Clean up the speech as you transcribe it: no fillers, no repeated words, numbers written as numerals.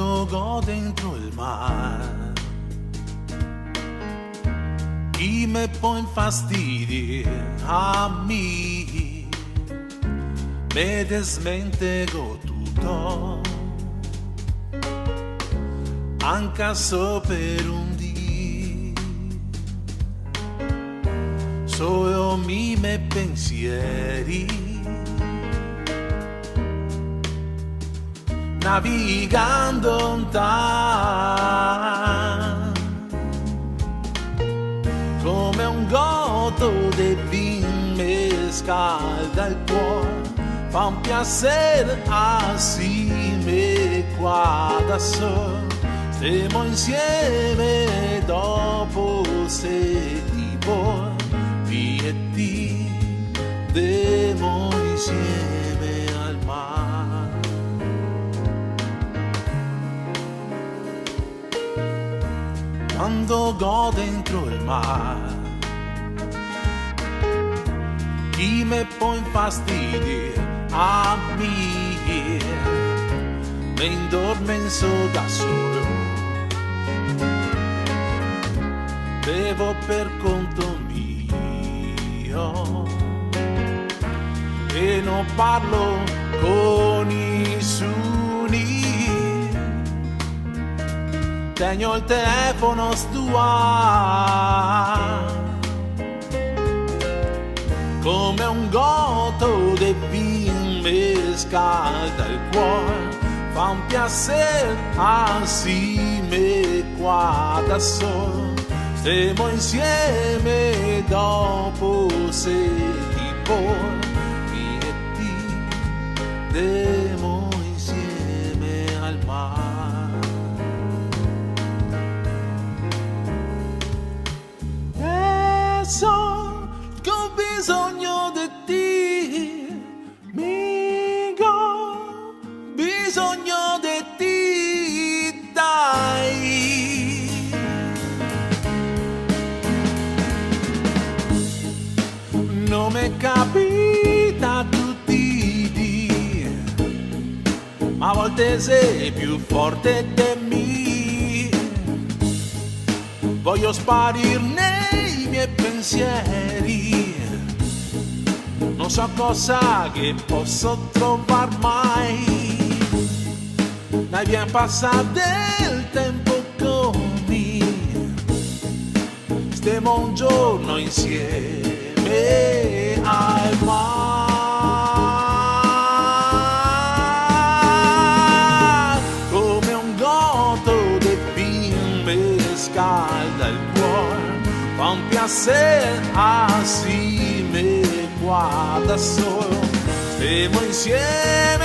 quando go dentro il mare, chi me può infastidire a me, me desmentego tutto, anche solo per un dì, solo mi me pensieri, navigando lontano, come un goto di vin mi scalda il cuore, fa un piacere assieme qua da solo, stiamo insieme dopo se ti vuoi, via e ti demo insieme al mare. Quando go dentro il mare, chi me può infastidire a me, me indormenzo da solo, bevo per conto mio e non parlo con nessuno. Tengo il telefono come un goto di vin mi scalda il cuore, fa un piacere assieme qua da solo, stiamo insieme dopo se ti vuoi, via e ti demo insieme al mare. So che ho bisogno di te, amico, bisogno di te, dai. Non mi capita tutti i giorni, ma a volte sei più forte di me, voglio sparirne i miei pensieri, non so cosa che posso trovare mai, dai bien passare del tempo con me, stiamo un giorno insieme al mare, come un goto di vin mi scalda il cuore, fa un piacere assieme qua da solo, stiamo insieme